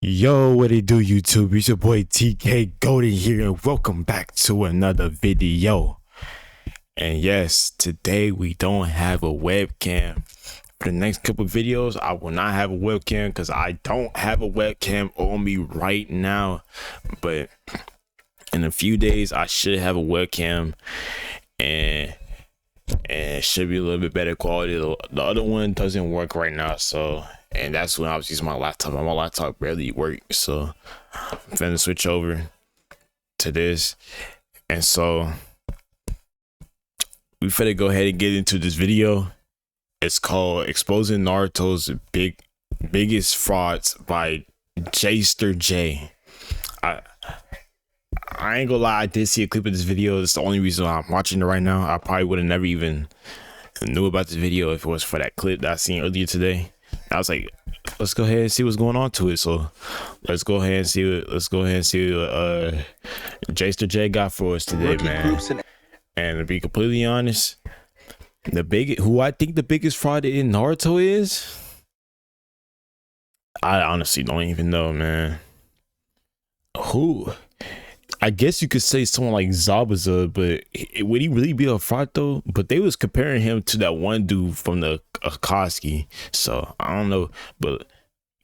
Yo, what it do, YouTube? It's your boy TK Golden here, and welcome back to another video. And yes, today we don't have a webcam. For the next couple videos, I will not have a webcam because I don't have a webcam on me right now. But in a few days, I should have a webcam, and it should be a little bit better quality. The other one doesn't work right now, and that's when I was using my laptop. My laptop barely works, so I'm finna switch over to this. And so we finna go ahead and get into this video. It's called Exposing Naruto's Biggest Frauds by Jaster J. I ain't gonna lie, I did see a clip of this video. It's the only reason I'm watching it right now. I probably would have never even knew about this video if it was for that clip that I seen earlier today. I was like, let's go ahead and see what's going on to it. So let's go ahead and see what Jaster J got for us today, man. And to be completely honest, who I think the biggest fraud in Naruto is, I honestly don't even know, man. Who? I guess you could say someone like Zabuza, but would he really be a fraud though? But they was comparing him to that one dude from the Akatsuki, so I don't know. But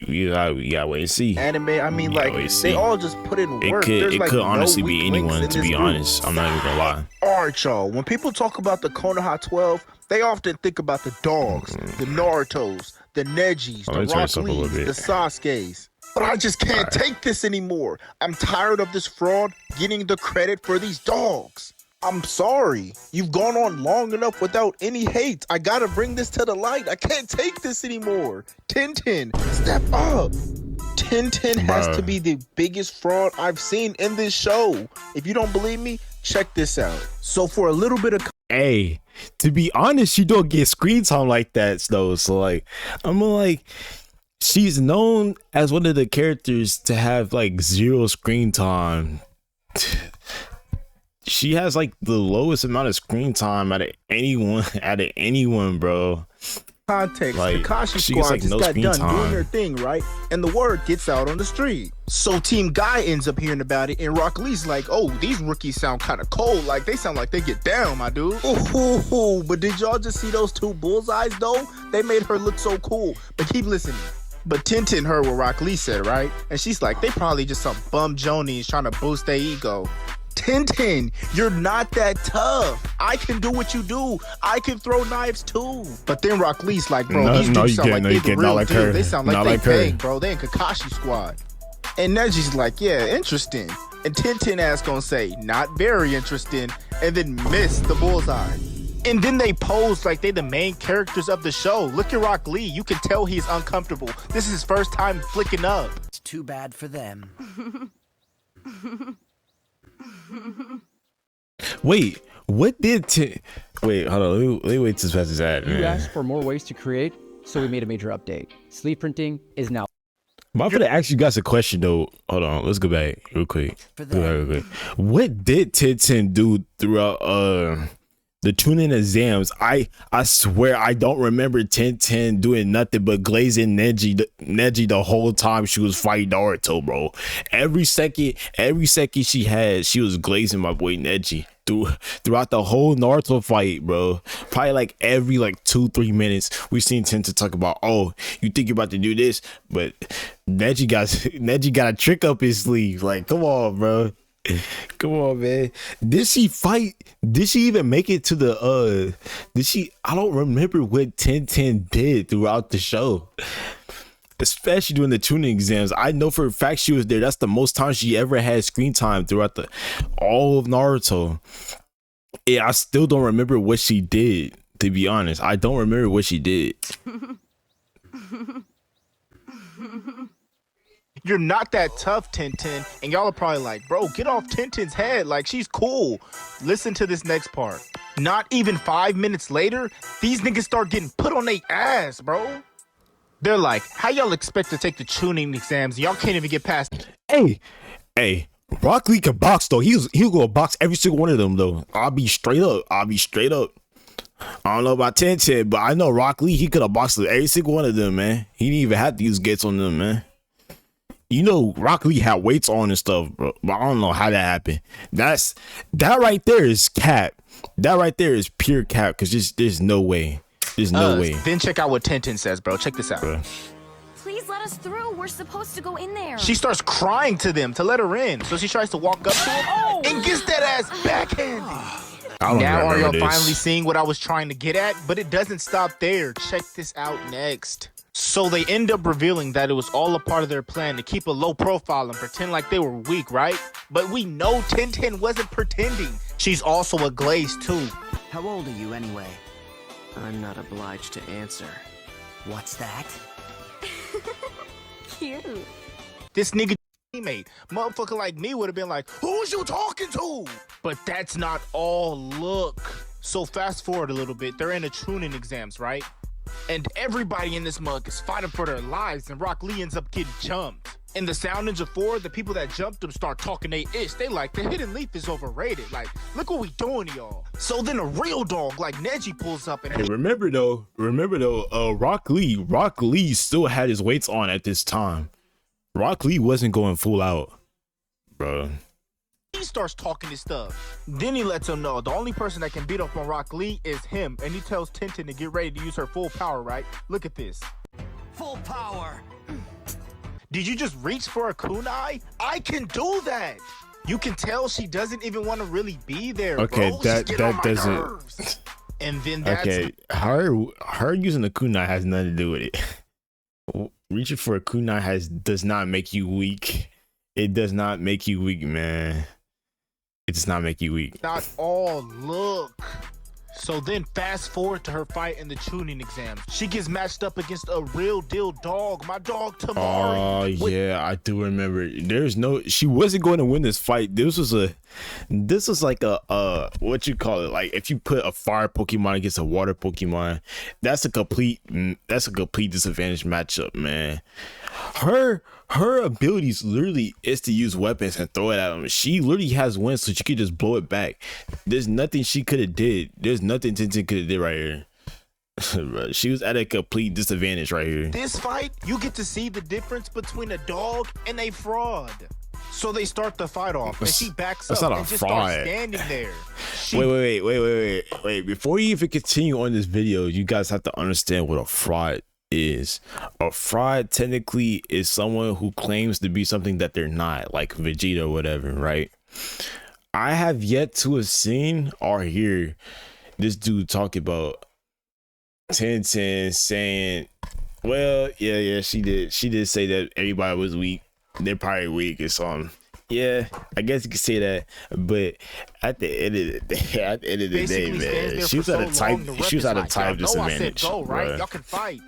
we gotta wait and see. Anime, I mean, like they all just put in work. It could honestly be anyone, to be honest. I'm not even gonna lie. All right, y'all. When people talk about the Konoha 12, they often think about the dogs, the Narutos, the Nejis, the Rock Lees, the Sasuke's. But I just can't take this anymore. I'm tired of this fraud getting the credit for these dogs. I'm sorry. You've gone on long enough without any hate. I gotta bring this to the light. I can't take this anymore. Tintin, step up. Tintin has to be the biggest fraud I've seen in this show. If you don't believe me, check this out. So for a little bit of... Hey, to be honest, you don't get screen time like that, though. So like, I'm like... She's known as one of the characters to have like zero screen time. She has like the lowest amount of screen time out of anyone, bro. Context, like, Kakashi Squad like just got done doing their thing, right? And the word gets out on the street. So Team Guy ends up hearing about it, and Rock Lee's like, oh, these rookies sound kind of cold. Like, they sound like they get down, my dude. Ooh, but did y'all just see those two bullseyes, though? They made her look so cool. But keep listening. But Tintin heard what Rock Lee said, right? And she's like, they probably just some bum Jonies trying to boost their ego. Tintin, you're not that tough. I can do what you do. I can throw knives too. But then Rock Lee's like, bro, these dudes sound like they the real deal. They sound like they bang, bro. They in Kakashi Squad. And Neji's like, yeah, interesting. And Tintin ass gonna say, not very interesting, and then miss the bullseye. And then they pose like they the main characters of the show. Look at Rock Lee. You can tell he's uncomfortable. This is his first time flicking up. It's too bad for them. Wait, what did wait, hold on. Let me wait as fast as that. You asked for more ways to create, so we made a major update. Sleeve printing is now. I'm gonna ask you guys a question though. Hold on, let's go back real quick. What did Tintin do throughout the tuning exams? I swear I don't remember Tintin doing nothing but glazing Neji the whole time she was fighting Naruto, bro. Every second she had, she was glazing my boy Neji throughout the whole Naruto fight, bro. Probably like every 2-3 minutes we've seen Tintin talk about, oh, you think you're about to do this, but Neji got a trick up his sleeve. Like, come on, bro. Come on, man. Did she fight? Did she even make it to the I don't remember what Tintin did throughout the show, especially during the tuning exams. I know for a fact she was there. That's the most time she ever had screen time throughout all of Naruto. Yeah, I still don't remember what she did, to be honest. I don't remember what she did. You're not that tough, Tintin. And y'all are probably like, bro, get off Tintin's head. Like, she's cool. Listen to this next part. Not even 5 minutes later, these niggas start getting put on their ass, bro. They're like, how y'all expect to take the tuning exams? Y'all can't even get past. Hey, Rock Lee can box, though. He'll go box every single one of them, though. I'll be straight up. I don't know about Tintin, but I know Rock Lee, he could have boxed every single one of them, man. He didn't even have to use gates on them, man. You know, Rock Lee had weights on and stuff, bro. But I don't know how that happened. That right there is cap. That right there is pure cap. Cause there's no way. There's no way. Then check out what Tenten says, bro. Check this out. Bro. Please let us through. We're supposed to go in there. She starts crying to them to let her in. So she tries to walk up to him and gets that ass backhanded. Now are y'all finally seeing what I was trying to get at? But it doesn't stop there. Check this out next. So they end up revealing that it was all a part of their plan to keep a low profile and pretend like they were weak, right? But we know Tenten wasn't pretending. She's also a glaze too. How old are you anyway? I'm not obliged to answer. What's that? Cute. This nigga teammate, motherfucker like me would have been like, who's you talking to? But that's not all. Look. So fast forward a little bit. They're in the Chunin exams, right? And everybody in this mug is fighting for their lives, and Rock Lee ends up getting jumped. In the Sound Ninja 4, the people that jumped him start talking they ish. They like, the hidden leaf is overrated. Like, look what we doing, y'all. So then a real dog like Neji pulls up and... Hey, remember though, Rock Lee still had his weights on at this time. Rock Lee wasn't going full out, bro. He starts talking his stuff. Then he lets him know the only person that can beat up on Rock Lee is him. And he tells Tenten to get ready to use her full power, right? Look at this. Full power! Did you just reach for a kunai? I can do that. You can tell she doesn't even want to really be there. Okay, bro. that doesn't. Nerves. And then that's okay, her using the kunai has nothing to do with it. Reaching for a kunai does not make you weak. It does not make you weak, man. It does not make you weak. not all. Look. So then fast forward to her fight in the Chunin exams. She gets matched up against a real deal dog. My dog Tamari. Oh yeah, I do remember. She wasn't going to win this fight. This was like a what you call it? Like if you put a fire Pokemon against a water Pokemon, that's a complete disadvantage matchup, man. Her abilities literally is to use weapons and throw it at them. She literally has wins, so she could just blow it back. There's nothing she could have did. There's nothing Tenten could have did right here. She was at a complete disadvantage right here. This fight, you get to see the difference between a dog and a fraud. So they start the fight off, and she backs up and just starts standing there. Wait. Before you even continue on this video, you guys have to understand what a fraud is. A fraud technically is someone who claims to be something that they're not, like Vegeta or whatever, right? I have yet to have seen or hear this dude talk about Tenten saying, well, yeah, she did say that everybody was weak. They're probably weak or something. Yeah, I guess you could say that, but at the end of the day, man, she was at a type disadvantage. Go, right? Y'all can fight.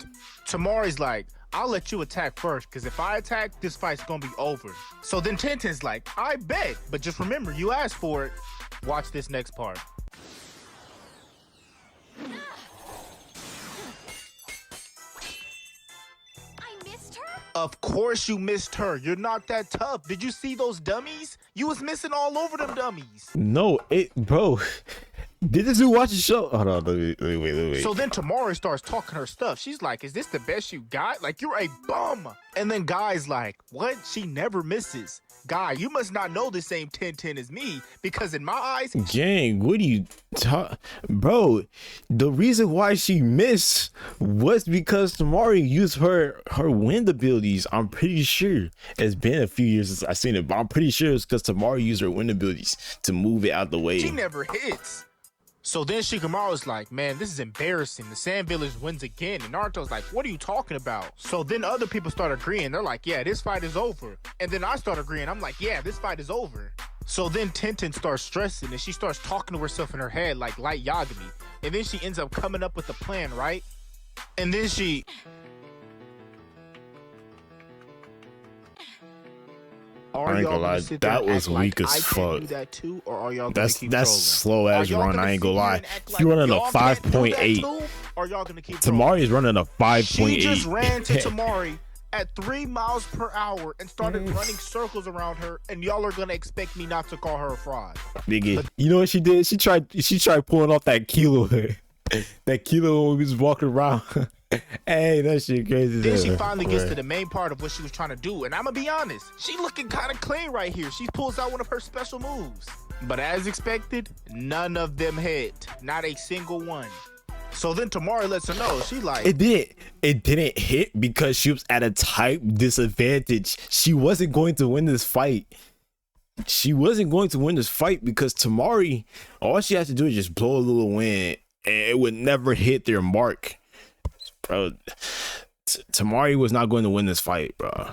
Tamari's like, I'll let you attack first, because if I attack, this fight's gonna be over. So then Tenten's like, I bet, but just remember, you asked for it. Watch this next part. Of course you missed her. You're not that tough. Did you see those dummies? You was missing all over them dummies. No, bro. Did this dude watch the show? Hold on, let me wait. So then Tamari starts talking her stuff. She's like, is this the best you got? Like, you're a bum. And then Guy's like, what? She never misses. Guy, you must not know the same 10-10 as me, because in my eyes... Gang, what do you talk? Bro, the reason why she missed was because Tamari used her wind abilities. I'm pretty sure. It's been a few years since I've seen it, but I'm pretty sure it's because Tamari used her wind abilities to move it out the way. She never hits. So then Shikamaru's like, man, this is embarrassing. The Sand Village wins again. And Naruto's like, what are you talking about? So then other people start agreeing. They're like, yeah, this fight is over. And then I start agreeing. I'm like, yeah, this fight is over. So then Tenten starts stressing and she starts talking to herself in her head like Light Yagami. And then she ends up coming up with a plan, right? And then she... I ain't gonna lie, that was weak as fuck. That's slow as run. I ain't gonna lie. He running a 5.8. Tamari is running a 5.8. She just ran to Tamari at 3 miles per hour and started running circles around her, and y'all are gonna expect me not to call her a fraud. Nigga, you know what she did? She tried pulling off that kilo. That kilo when we was walking around. Hey, that shit crazy. Then she finally gets to the main part of what she was trying to do, and I'm gonna be honest, she looking kind of clean right here. She pulls out one of her special moves, but as expected, none of them hit, not a single one. So then Tamari lets her know, she like, it didn't hit because she was at a type disadvantage. She wasn't going to win this fight. She wasn't going to win this fight because Tamari, all she has to do is just blow a little wind and it would never hit their mark. Bro, Tamari was not going to win this fight, bro.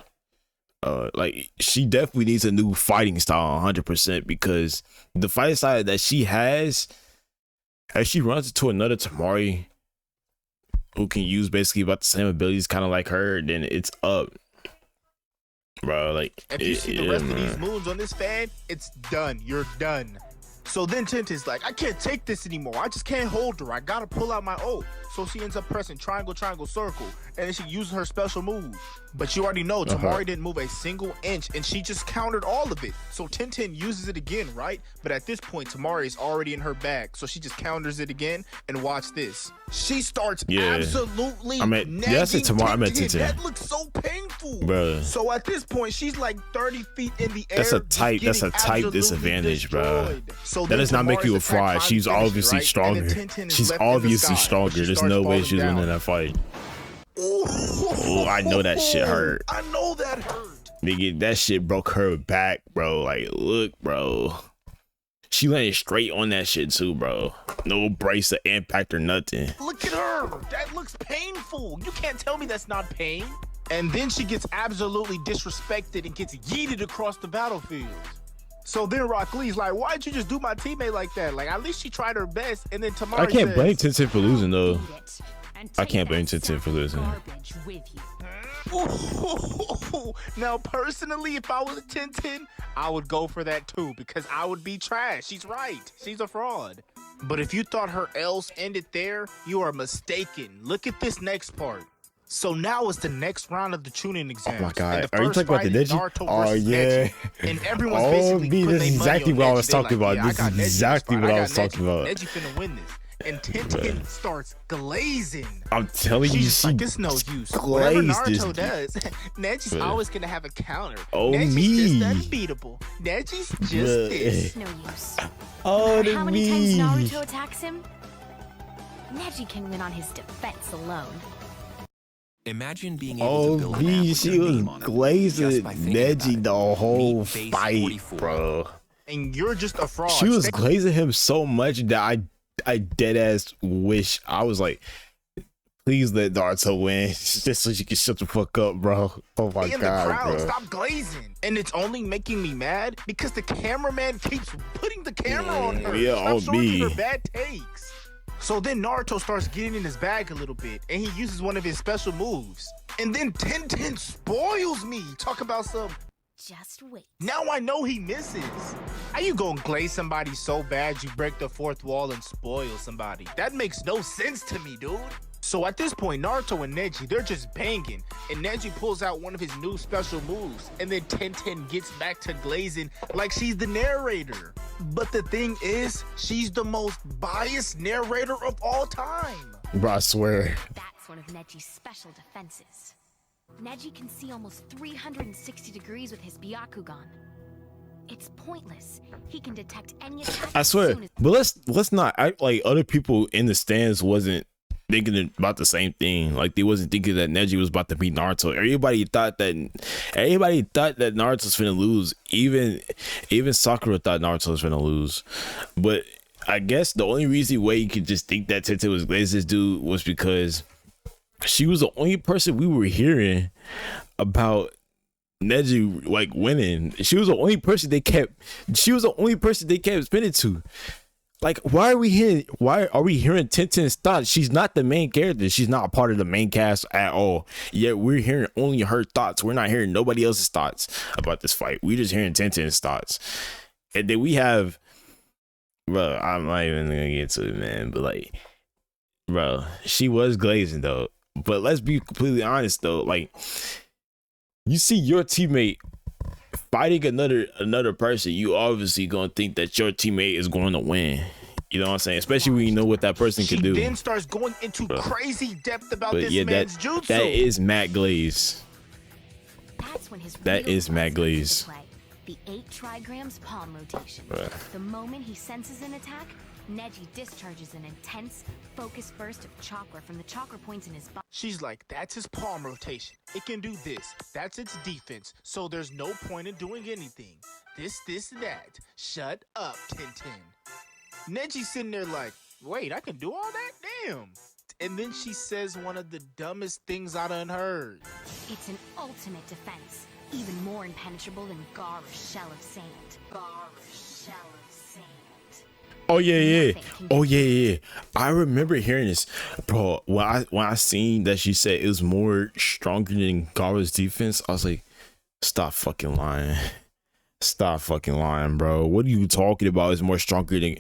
Like, she definitely needs a new fighting style 100% because the fight style that she has, as she runs into another Tamari who can use basically about the same abilities kind of like her, then it's up, bro. Like, if you see the rest of these moves on this fan, it's done. You're done. So then Tintin's like, I can't take this anymore. I just can't hold her. I gotta pull out my ult. So she ends up pressing triangle, triangle, circle, and then she uses her special move. But you already know Tamari didn't move a single inch, and she just countered all of it. So Tintin uses it again, right? But at this point, Tamari is already in her bag, so she just counters it again. And watch this. She starts absolutely nagging Tintin. That looks so painful, bro. So at this point, she's like 30 feet in the air. That's a type disadvantage, bro. So that does not make you a fraud. She's obviously stronger. She's obviously stronger. There's no way she's winning that fight. Oh, I know that shit hurt. I know that hurt. Nigga, that shit broke her back, bro. Like, look, bro. She landed straight on that shit too, bro. No brace of impact or nothing. Look at her. That looks painful. You can't tell me that's not pain. And then she gets absolutely disrespected and gets yeeted across the battlefield. So then Rock Lee's like, why'd you just do my teammate like that? Like, at least she tried her best. And then Tamari I can't says, blame Tintin for losing, though. I can't blame Tintin for losing. Ooh. Now, personally, if I was Tintin, I would go for that too, because I would be trash. She's right. She's a fraud. But if you thought her L's ended there, you are mistaken. Look at this next part. So now it's the next round of the tuning exams. Oh my god, are you talking about the Neji? Oh yeah. And everyone's basically this is exactly what I was talking about. This is exactly what I was talking about. Neji finna win this. And Tintin starts glazing. I'm telling you, she's like, it's no use. Whatever Naruto does, Neji's always gonna have a counter. Oh, Neji's just unbeatable. Neji's just this. No use. Oh, How many times Naruto attacks him, Neji can win on his defense alone. Imagine being able to build an app with she your was name on it glazing just by thinking about Neji it. the whole Meet Base fight, 44. bro. And you're just a fraud. She was glazing him so much that I dead ass wish I was like, please let Naruto win just so she can shut the fuck up, bro. Oh my in god, the crowd, bro. stop glazing. And it's only making me mad because the cameraman keeps putting the camera on her. Yeah, Stop on showing me. her bad takes. So then Naruto starts getting in his bag a little bit, and he uses one of his special moves. And then Tintin spoils me. Talk about some. Just wait. Now I know he misses. How you gonna glaze somebody so bad you break the fourth wall and spoil somebody? That makes no sense to me, dude. So at this point, Naruto and Neji, they're just banging, and Neji pulls out one of his new special moves, and then Tintin gets back to glazing like she's the narrator. But the thing is, she's the most biased narrator of all time. Bro, I swear. That's one of Neji's special defenses. Neji can see almost 360 degrees with his Byakugan. It's pointless. He can detect any attack. I swear. But let's not act like other people in the stands wasn't thinking about the same thing. Like, they wasn't thinking that Neji was about to beat Naruto. Everybody thought that Naruto was finna lose. Even Sakura thought Naruto was finna lose. But I guess the only reason why you could just think that Tintin was glazed this dude was because she was the only person we were hearing about Neji like winning. She was the only person they kept spinning to. Like, why are we hearing Tintin's thoughts? She's not the main character. She's not a part of the main cast at all. Yet we're hearing only her thoughts. We're not hearing nobody else's thoughts about this fight. We're just hearing Tintin's thoughts. And then we have, bro, I'm not even gonna get to it, man. But like, bro, she was glazing though. But let's be completely honest though. Like, you see your teammate fighting another person, you obviously gonna think that your teammate is going to win. You know what I'm saying? Especially when you know what that person She can do. then starts going into crazy depth about But this yeah, man's jutsu. that is Matt Glaze. That's when his That real is Matt power comes into Glaze. play. The 8 trigrams palm rotation. Right. The moment he senses an attack, Neji discharges an intense, focused burst of chakra from the chakra points in his body. She's like, that's his palm rotation. It can do this. That's its defense. So there's no point in doing anything. This, that. Shut up, Tintin. Neji's sitting there like, wait, I can do all that? Damn. And then she says one of the dumbest things I done heard. It's an ultimate defense, even more impenetrable than Gaara's shell of sand. Gaara's shell of sand. Oh yeah. Oh yeah. I remember hearing this, bro. When I seen that she said it was more stronger than Gaara's defense, I was like, stop fucking lying. Stop fucking lying, bro. What are you talking about? It's more stronger than,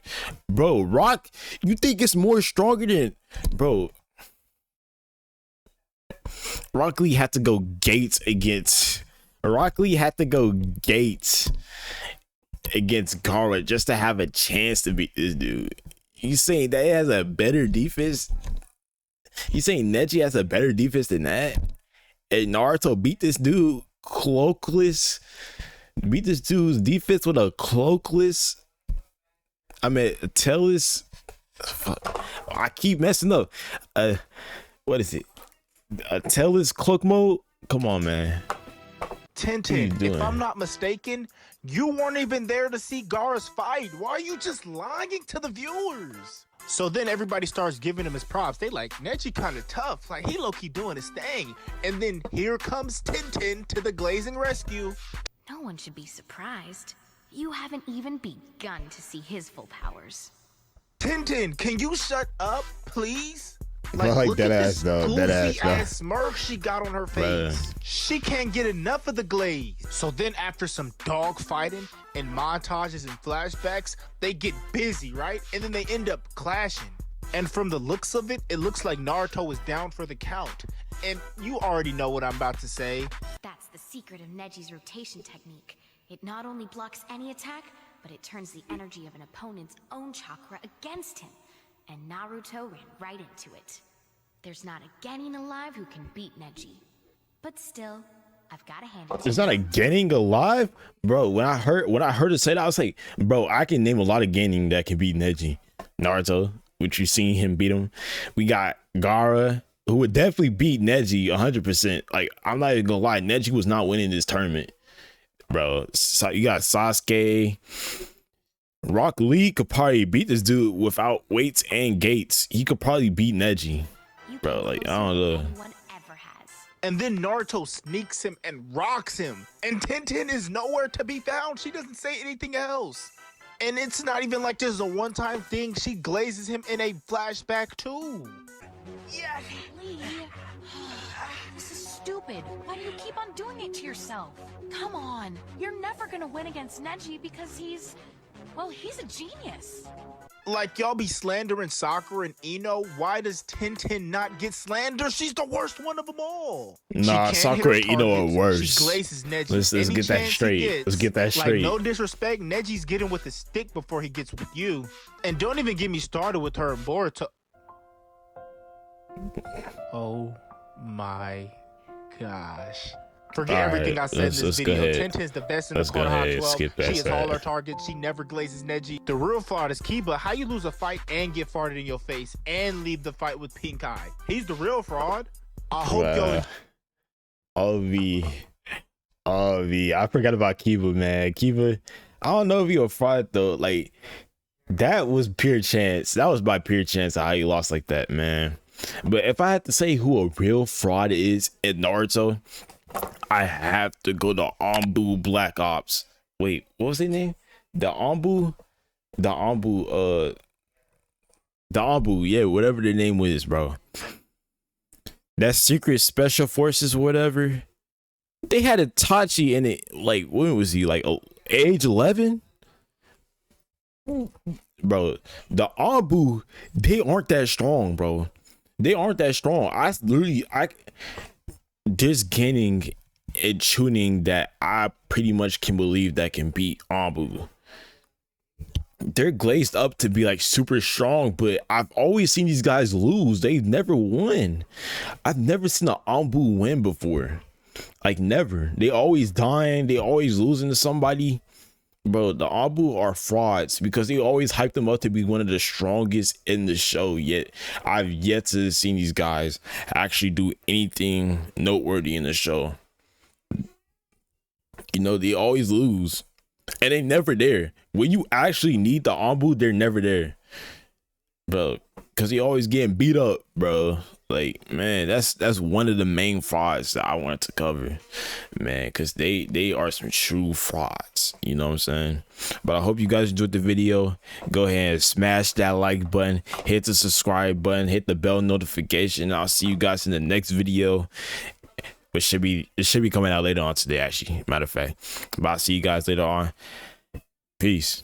bro. Rock, you think it's more stronger than, bro? Rock Lee had to go gates against. Rock Lee had to go gates against Gaara just to have a chance to beat this dude. You saying that it has a better defense? You saying Neji has a better defense than that? And Naruto beat this dude cloakless. Beat this dude's defense with a cloakless. I mean, tailless. Fuck. I keep messing up. What is it? A tailless cloak mode? Come on, man. Tintin, if I'm not mistaken, you weren't even there to see Gaara's fight. Why are you just lying to the viewers? So then everybody starts giving him his props. They like, Neji kind of tough. Like, he low-key doing his thing. And then here comes Tintin to the glazing rescue. No one should be surprised. You haven't even begun to see his full powers. Tintin, can you shut up, please? I like look that at ass, this though. That ass, goofy though. ass smirk she got on her face. Bruh. She can't get enough of the glaze. So then after some dog fighting and montages and flashbacks, they get busy, right? And then they end up clashing. And from the looks of it, it looks like Naruto is down for the count. And you already know what I'm about to say. That's the secret of Neji's rotation technique. It not only blocks any attack, but it turns the energy of an opponent's own chakra against him. And Naruto ran right into it. There's not a Genin alive who can beat Neji. But still, I've got to hand it to It's not a Genin alive, bro. When I heard her say that, I was like, bro, I can name a lot of Genin that can beat Neji. Naruto, which you seen him beat him. We got Gaara, who would definitely beat Neji 100%. Like, I'm not even gonna lie, Neji was not winning this tournament, bro. So you got Sasuke. Rock Lee could probably beat this dude without weights and gates. He could probably beat Neji, bro. Like, I don't know. anyone ever has. And then Naruto sneaks him and rocks him. And Tintin is nowhere to be found. She doesn't say anything else. And it's not even like this is a one-time thing. She glazes him in a flashback too. Yeah, Lee. This is stupid. Why do you keep on doing it to yourself? Come on. You're never gonna win against Neji because he's a genius. Like, y'all be slandering Sakura and Ino. Why does Tintin not get slandered? She's the worst one of them all. Nah, Sakura and Ino are worse. She glazes Neji. Let's Any get that chance he straight. gets. Let's get that straight. Like, no disrespect, Neji's getting with the stick before he gets with you. And don't even get me started with her and Boruto. Oh my gosh. Forget everything I said in this video. Tintin's the best in the Konoha 12. She is all her targets. She never glazes Neji. The real fraud is Kiba. How you lose a fight and get farted in your face and leave the fight with pink eye? He's the real fraud. I hope y'all... I forgot about Kiba, man. Kiba, I don't know if you're a fraud though. Like, that was pure chance. That was by pure chance how you lost like that, man. But if I had to say who a real fraud is in Naruto, I have to go to Anbu Black Ops. Wait, what was his name? The Anbu, yeah, whatever the name was, bro. That secret special forces, whatever. They had Itachi in it. Like, when was he? Like, age 11? Bro, the Anbu, they aren't that strong, bro. They aren't that strong. There's gaining and tuning that I pretty much can believe that can beat Anbu. they're glazed up to be like super strong, but I've always seen these guys lose. They've never won. I've never seen an Anbu win before. Like never. They always dying. They always losing to somebody. Bro, the Anbu are frauds because they always hype them up to be one of the strongest in the show. Yet I've yet to see these guys actually do anything noteworthy in the show. You know, they always lose. And they never there. When you actually need the Anbu, they're never there. Bro, because he always getting beat up, bro. Like, man, that's one of the main frauds that I wanted to cover, man, because they are some true frauds. You know what I'm saying? But I hope you guys enjoyed the video. Go ahead and smash that like button, hit the subscribe button, hit the bell notification. I'll see you guys in the next video. It should be coming out later on today, actually. Matter of fact. But I'll see you guys later on. Peace.